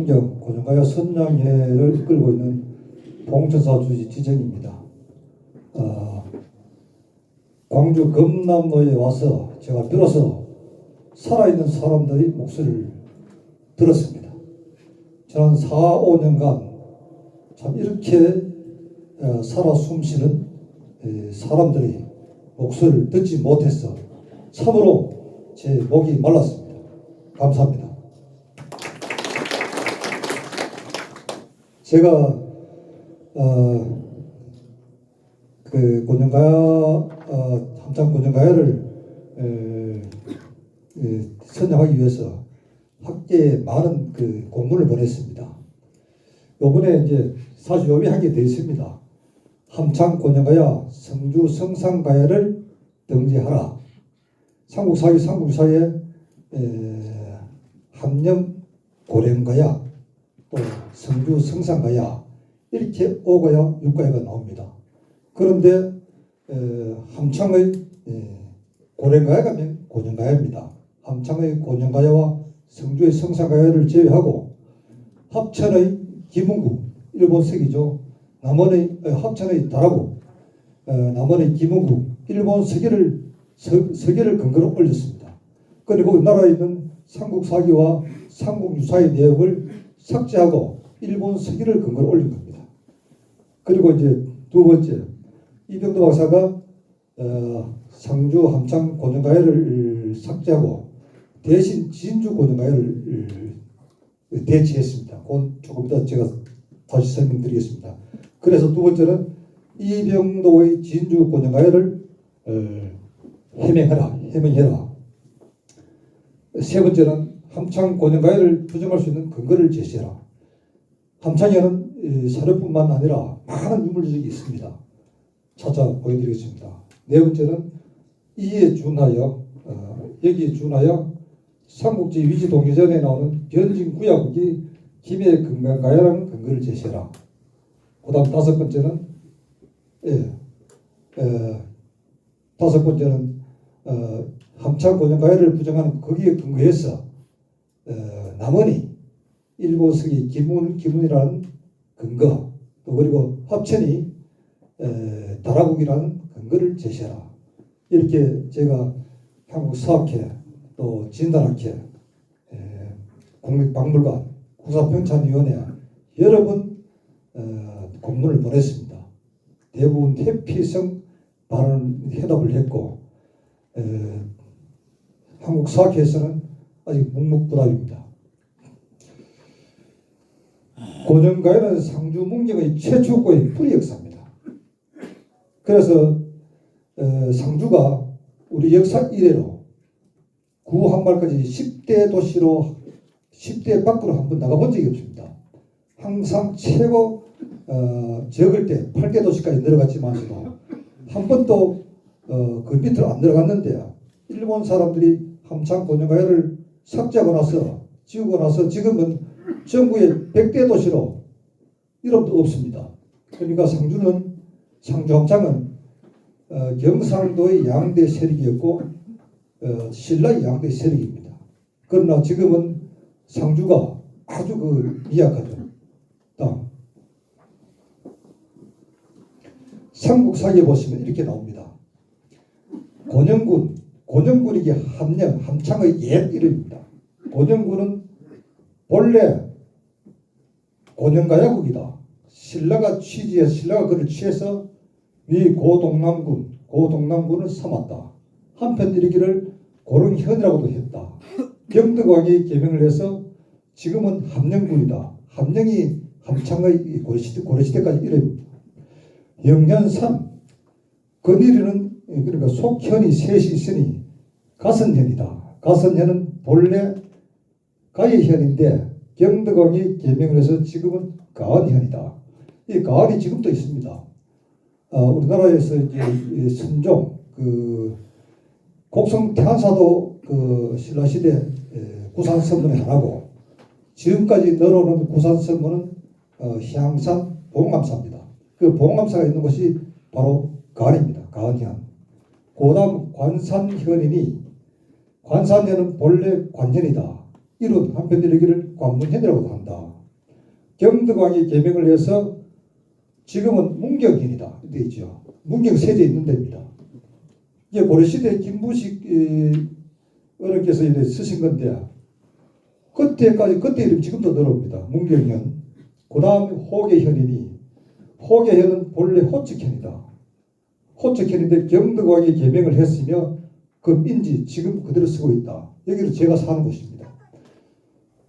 친환경 고정가야 선양회를 이끌고 있는 봉천사 주지 지정입니다. 광주 금남로에 와서 제가 비로소 살아있는 사람들의 목소리를 들었습니다. 지난 4, 5년간 참 이렇게 살아 숨쉬는 사람들의 목소리를 듣지 못해서 참으로 제 목이 말랐습니다. 감사합니다. 제가 그 고정가야 함창 고정가야를 선양하기 위해서 학계에 많은 그 공문을 보냈습니다. 요번에 이제 사실 요비하게 되어 있습니다. 함창 고정가야 성주 성산가야를 등재하라. 삼국사에 함령 고령가야 또 성주 성산가야 이렇게 5가야 6가야가 나옵니다. 그런데 함창의 고령가야가 고정가야입니다. 함창의 고정가야와 성주의 성산가야를 제외하고 합천의 김은국 일본 서기죠. 남원의 합천의 다라고 남원의 김은국 일본 서기를 근거로 올렸습니다. 그리고 우리나라에 있는 삼국사기와 삼국유사의 내용을 삭제하고 일본 서기를 근거로 올린 겁니다. 그리고 이제 두 번째, 이병도 박사가 상주 함창 고정가야를 삭제하고 대신 진주 고정가야를 대체했습니다. 그건 조금 이따 제가 다시 설명드리겠습니다. 그래서 두 번째는 이병도의 진주 고정가야를 해명해라. 세 번째는 함창 고정가야를 부정할 수 있는 근거를 제시해라. 함창에는 사료뿐만 아니라 많은 유물들이 있습니다. 찾아 보여드리겠습니다. 네 번째는 여기에 준하여 삼국지 위지 동의전에 나오는 변진 구야국이 김해 금강가야라는 근거를 제시해라. 그 다음 다섯 번째는 함창 고정가야를 부정하는 거기에 근거해서 남원이 일본 서기 기문이라는 근거 또 그리고 합천이 다라국이라는 근거를 제시해라. 이렇게 제가 한국사학회 또 진단학회 국립박물관 국사평찬위원회 여러 번 공문을 보냈습니다. 대부분 회피성 발언 해답을 했고 한국사학회에서는 아직 묵묵부답입니다. 고정가야는 상주 문경의 최초고의 뿌리 역사입니다. 그래서 상주가 우리 역사 이래로 구 한말까지 10대 도시로 10대 밖으로 한번 나가본 적이 없습니다. 항상 최고 적을 때 8개 도시까지 내려갔지만서도 한 번도 그 밑으로 안 내려갔는데요. 일본 사람들이 함창 고정가야를 삭제하고 나서 지우고 나서 지금은 전국의 100대 도시로 이름도 없습니다. 그러니까 상주 함창은 경상도의 양대 세력이었고 신라의 양대 세력입니다. 그러나 지금은 상주가 아주 미약하죠. 다음 삼국사기에 보시면 이렇게 나옵니다. 고령군이 이게 함창의 옛 이름입니다. 고령군은 본래 고정가야국이다. 신라가 그를 취해서 위 고동남군을 삼았다. 한편 이르기를 고릉현이라고도 했다. 경덕왕이 개명을 해서 지금은 함령군이다. 함령이 함창의 고려시대까지 이름입니다. 영년삼 건일이는 그러니까 속현이 셋이 있으니 가선현이다. 가선현은 본래 가예현인데 경덕왕이 개명을 해서 지금은 가은현이다. 이 가은이 지금도 있습니다. 우리나라에서 이제 선종 곡성 태안사도 신라시대 구산선문의 하나고 지금까지 늘어오는 구산선문은 향산 봉암사입니다. 그 봉암사가 있는 곳이 바로 가은입니다. 가은현. 그 다음 관산현이니 관산현은 본래 관현이다. 이런 한편 이르기를 관문현이라고도 한다. 경덕왕이 개명을 해서 지금은 문경현이다 되어 있죠. 문경세제에 있는 데입니다. 이게 고려시대 김부식 어른께서 이제 쓰신 건데 그때까지 그때 이름 지금도 들어옵니다. 문경현. 그 다음 호계현이니 호계현은 본래 호측현이다. 호측현인데 경덕왕이 개명을 했으며 그 인지 지금 그대로 쓰고 있다. 여기는 제가 사는 곳입니다.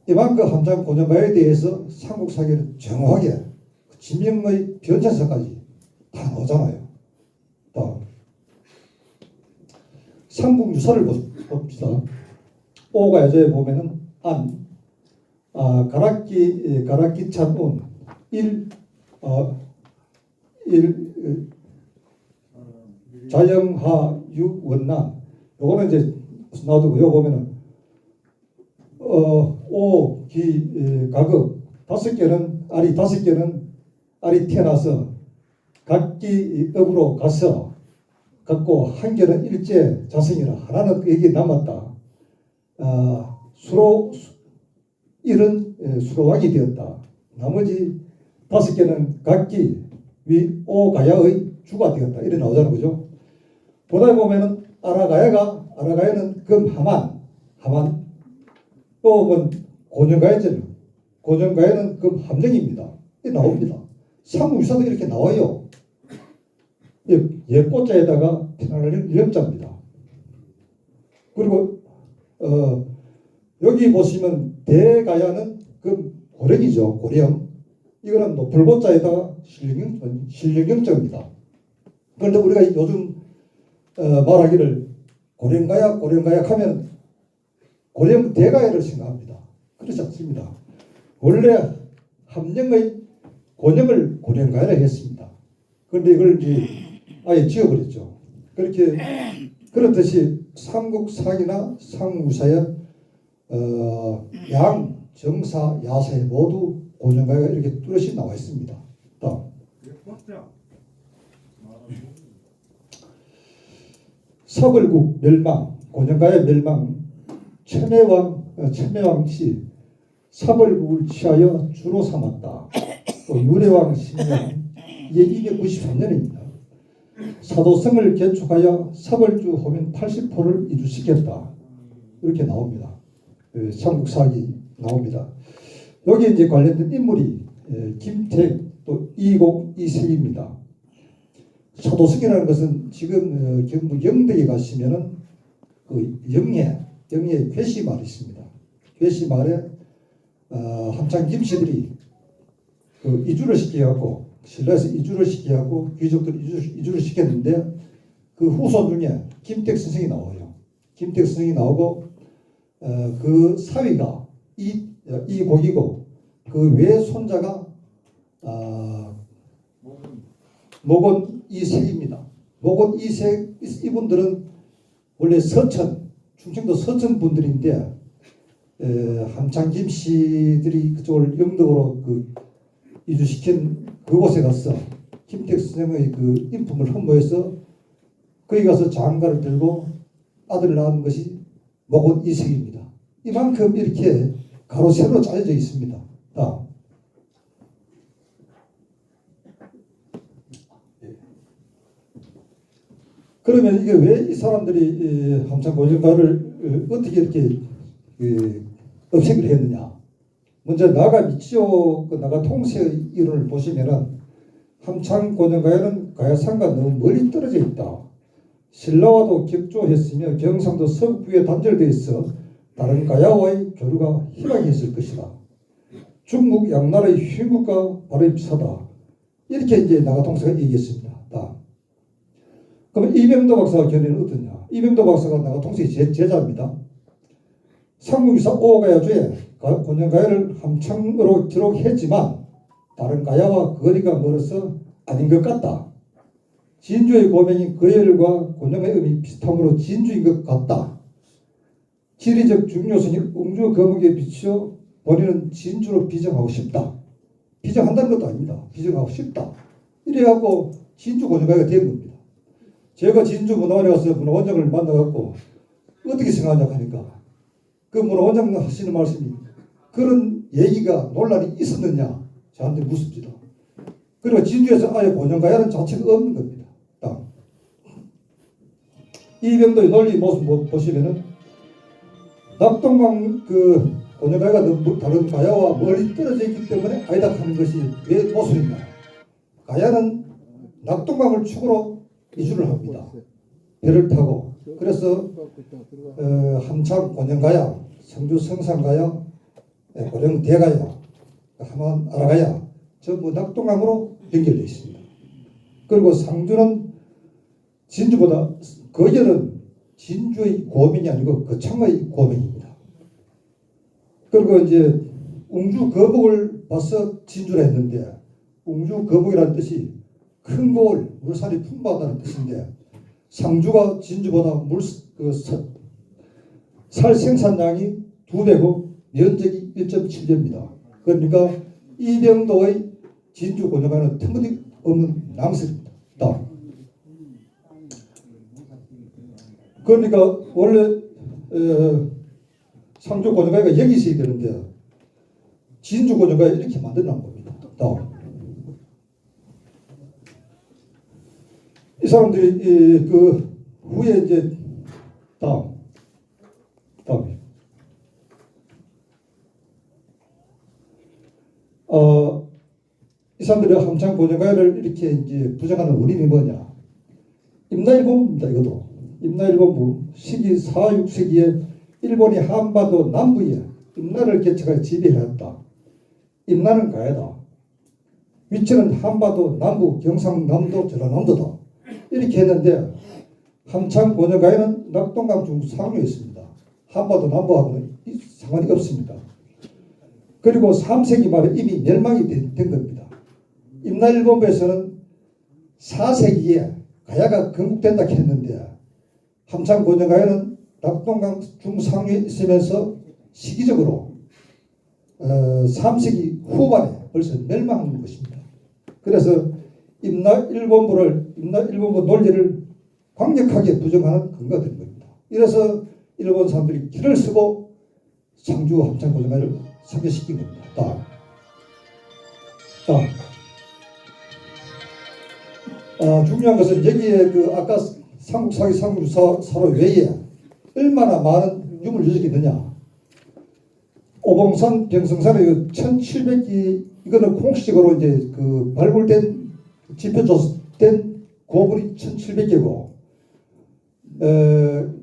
이만큼 함장 고정가에 대해서 삼국사기는 정확하게 지명의 변천사까지 다 나오잖아요. 다음 삼국유사를 봅시다. 오가 여자에 보면은 안, 가락기 찬운, 자영하 육원난. 요거는 이제 놔두고 요 보면은 가급 다섯 개는 알이 태어나서 각기 업으로 가서 갖고 한 개는 일제 자승이라 하나는 여기 남았다. 일은 수로왕이 되었다. 나머지 다섯 개는 각기 오가야의 주가 되었다. 이래 나오자는 거죠. 보다 보면은 아라가야는 금하만 또 고정가야는 금함령입니다. 이 나옵니다. 삼국유사도 이렇게 나와요. 예꽃자에다가 편안할 영자입니다. 그리고 여기 보시면 대가야는 그 고령이죠. 고령. 이거는 높을고자에다가 신령영자입니다. 그런데 우리가 요즘 말하기를 고령가야 하면 고령 대가야를 생각합니다. 그렇지 않습니다. 원래 함령의 고령을 고령가야를 했습니다. 그런데 이걸 이제 아예 지워버렸죠. 그렇듯이 삼국사기나 삼국사야 양, 정사, 야사에 모두 고정가야가 이렇게 뚜렷이 나와 있습니다. 다음. 서글국 멸망, 고정가야 멸망, 천매왕씨 서글국을 취하여 주로 삼았다. 또 유래왕 신명, 이게 293년입니다. 사도성을 개축하여 서벌주 호민 80호를 이주시켰다. 이렇게 나옵니다. 삼국사기 나옵니다. 여기 이제 관련된 인물이 김택 또 이곡 이세입니다. 사도성이라는 것은 지금 경북 영덕에 가시면은 그 영예 괴시마을이 있습니다. 괴시마을에 함창 김씨들이 그 이주를 시켜갖고 신라에서 이주를 시켜갖고 귀족들 이주를 시켰는데 그 후손 중에 김택 선생이 나와요. 김택 선생이 나오고 그 사위가 이곡이고 그 외손자가 목원 이색입니다. 목원 이색 이분들은 원래 충청도 서천 분들인데 함창 김씨들이 그쪽을 영덕으로 이주시킨 그곳에 가서 김택 선생의 그 인품을 흠모해서 거기 가서 장가를 들고 아들을 낳은 것이 목원 이색입니다. 이만큼 이렇게 가로 세로 짜여져 있습니다. 그러면 이게 왜 이 사람들이 함창 고정가를 어떻게 이렇게 업색을 했느냐? 먼저 나가 미치오 나가 통세의 이론을 보시면은 함창 고정가야는 가야산과 너무 멀리 떨어져 있다. 신라와도 격조했으며 경상도 서북부에 단절되어 있어 다른 가야와의 교류가 희망했을 것이다. 중국 양나라의 흉국과 발음이 비슷하다. 이렇게 이제 나가통사가 얘기했습니다. 그러면 이병도 박사가 견해는 어떠냐? 이병도 박사가 나가통사의 제자입니다. 삼국유사 오가야주에 고정가야를 함창으로 기록했지만 다른 가야와 거리가 멀어서 아닌 것 같다. 진주의 고명인 거열과 고정의 의미 비슷함으로 진주인 것 같다. 지리적 중요성이 웅주 거목에 비추어 본인은 진주로 비정하고 싶다. 비정한다는 것도 아닙니다. 비정하고 싶다. 이래갖고 진주 고정가야가 된 겁니다. 제가 진주 문화원에 가서 문화원장을 만나갖고 어떻게 생각하냐 하니까 그 문화원장 하시는 말씀이 그런 얘기가 논란이 있었느냐? 저한테 묻습니다. 그리고 진주에서 아예 고정가야는 자체가 없는 겁니다. 이병도의 논리 모습 보시면은 낙동강 그 고정가야가 다른 가야와 멀리 떨어져 있기 때문에 아니다 하는 것이 왜 모순인가? 가야는 낙동강을 축으로 이주를 합니다. 배를 타고. 그래서 함창 고정가야, 성주 성산가야, 고령 대가야, 함안 아라가야 전부 낙동강으로 연결되어 있습니다. 그리고 상주는 진주보다 거제는 진주의 고명이 아니고 거창의 고명입니다. 그리고 이제 웅주 거북을 봐서 진주라 했는데 웅주 거북이라는 뜻이 큰 고을, 물살이 풍부하다는 뜻인데 상주가 진주보다 살 생산량이 2배고 면적이 1.7배입니다. 그러니까 이병도의 진주 고정가는 터무니없는 낭설입니다. 그러니까 원래 상주 고정가가 여기 있어야 되는데 진주 고정가 이렇게 만들어놓은 겁니다. 이 사람들이 그 후에 이제 다음 이 사람들이 함창 고정가를 이렇게 이제 부정하는 원인이 뭐냐? 임나일본부입니다. 이것도 임나일본부 시기 4, 6세기에 일본이 한반도 남부에 임나를 개척하여 지배하였다. 임나는 가야다. 위치는 한반도 남부, 경상남도, 전라남도다. 이렇게 했는데 함창 고정가에는 낙동강 중 상류에 있습니다. 한반도 남부하고는 상관이 없습니다. 그리고 3세기 말에 이미 멸망이 된 겁니다. 임나일본부에서는 4세기에 가야가 건국된다 했는데 함창 고정가야는 낙동강 중상류에 있으면서 시기적으로 3세기 후반에 벌써 멸망한 것입니다. 그래서 임나일본부 논리를 강력하게 부정하는 근거가 된 겁니다. 이래서 일본 사람들이 길을 쓰고 상주 함창 고정가야를 삭제시킨 겁니다. 중요한 것은 여기에 그 아까 삼국사기 삼국사로 외에 얼마나 많은 유물 유적이 있느냐. 오봉산 병성산의 1700기 이거는 공식적으로 이제 그 발굴된 지표 조사된 고분이 1700개고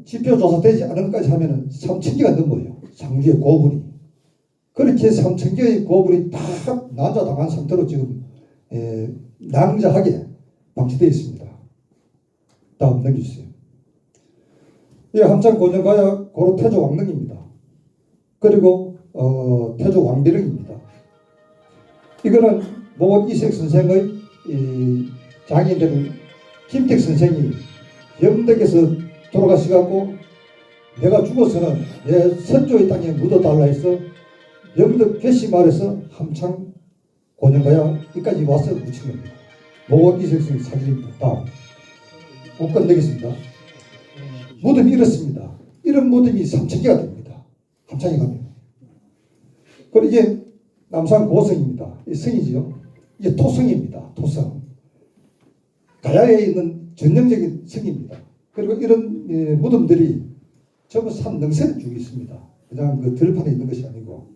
지표 조사되지 않은 것까지 하면은 3000개가 넘어요. 상주의 고분이. 그렇게 3000개의 고분이 다 난자당한 상태로 지금 낭자하게 방치되어 있습니다. 다음 넘겨주세요. 이 함창 고정가야 고로 태조 왕릉입니다. 그리고 태조 왕비릉입니다. 이거는 모원 이색 선생의 장인되는 김택 선생이 영덕에서 돌아가셔갖고 내가 죽어서는 내 선조의 땅에 묻어달라 해서 영덕 괘씸마을에서 함창 고정가야 여기까지 와서 묻힌 겁니다. 모원 이색 선생 사진입니다. 다음 못 끝내겠습니다. 무덤이 이렇습니다. 이런 무덤이 3000개가 됩니다. 함창에 가면. 그리고 이게 남산 고성입니다. 이 성이지요. 이게 토성입니다. 토성. 가야에 있는 전형적인 성입니다. 그리고 이런 무덤들이 전부 산 능선에 쭉 있습니다. 그냥 그 들판에 있는 것이 아니고.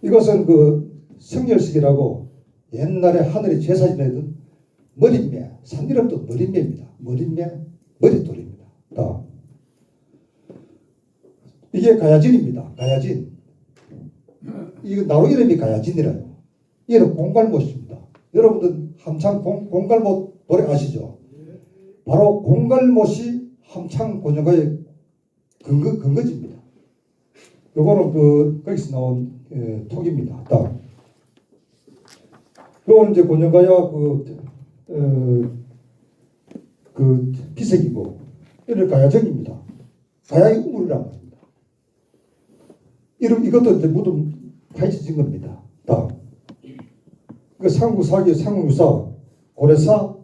이것은 그 성열식이라고 옛날에 하늘에 제사 지내던 머릿매, 산 이름도 머릿매입니다. 머릿매, 머릿돌입니다. 이게 가야진입니다. 가야진. 이거 나로 이름이 가야진이라요. 얘는 공갈못입니다. 여러분들 함창 공갈못 노래 아시죠? 바로 공갈못이 함창 고정가의 근거지입니다. 요거는 거기서 나온 톡입니다. 요거는 이제 고정가야 그 비석이고, 이를 가야정입니다. 가야의 우물이란 말입니다. 이것도 이제 무덤 파헤쳐진 겁니다. 그 상국사기, 상국유사, 고래사,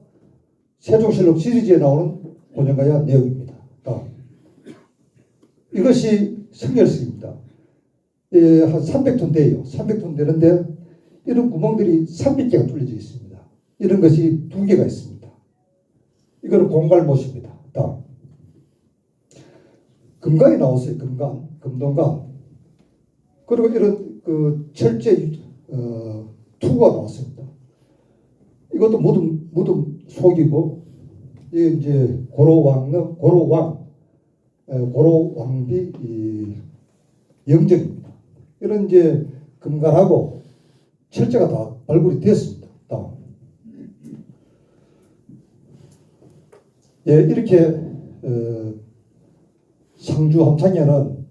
세종실록 시리즈에 나오는 고정가야 내용입니다. 이것이 성열석입니다. 한 300톤 돼요. 300톤 되는데 이런 구멍들이 300개가 뚫려져 있습니다. 이런 것이 2개가 있습니다. 이거는 공갈못입니다. 다음. 금강이 나왔어요. 금동강. 그리고 이런 그 철제 투구가 나왔습니다. 이것도 무덤 속이고, 이게 이제 고로왕비 영정입니다. 이런 이제 금관하고 철제가 다 발굴이 되었습니다. 다음. 예, 이렇게 상주 함창에는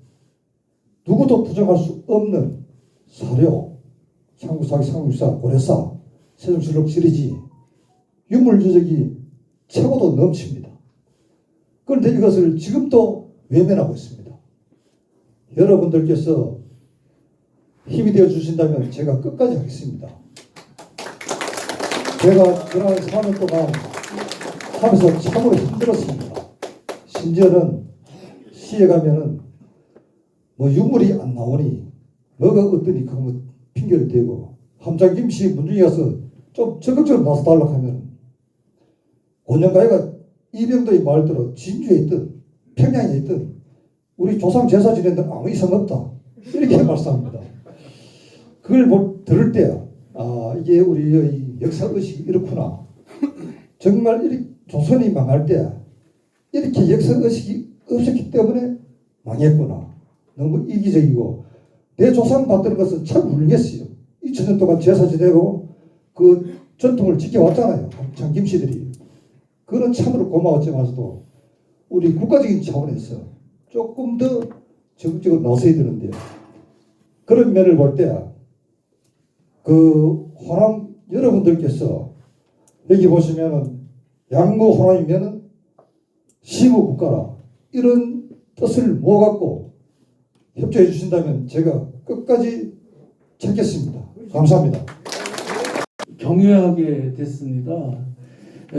누구도 부정할 수 없는 사료, 상구사기, 상구사, 고래사, 세종실록 시리즈 유물유적이 최고도 넘칩니다. 그런데 이것을 지금도 외면하고 있습니다. 여러분들께서 힘이 되어 주신다면 제가 끝까지 하겠습니다. 제가 지난 4년 동안 하면서 참으로 힘들었습니다. 심지어는 시에 가면은 뭐 유물이 안 나오니 뭐가 어떠니 그거 핑계를 대고 함장김씨 문중에 가서 좀 적극적으로 나서 달라고 하면 고년가위가 이병도의 말대로 진주에 있든 평양에 있든 우리 조상 제사 지내는 아무 이상 없다 이렇게 말씀합니다. 그걸 들을 때 이게 우리의 역사 의식이 이렇구나. 정말 이렇게 조선이 망할 때 이렇게 역사 의식이 없었기 때문에 망했구나. 너무 이기적이고 내 조상 받드는 것은 참 훌륭했어요. 2000년 동안 제사 지내고 그 전통을 지켜왔잖아요. 장김씨들이. 그런 참으로 고마웠지만서도 우리 국가적인 차원에서 조금 더 적극적으로 나서야 되는데요. 그런 면을 볼 때 그 호남 여러분들께서 여기 보시면은 양무 호남이면은 시무 국가라 이런 뜻을 모아갖고 협조해 주신다면 제가 끝까지 찾겠습니다. 감사합니다. 경유하게 됐습니다.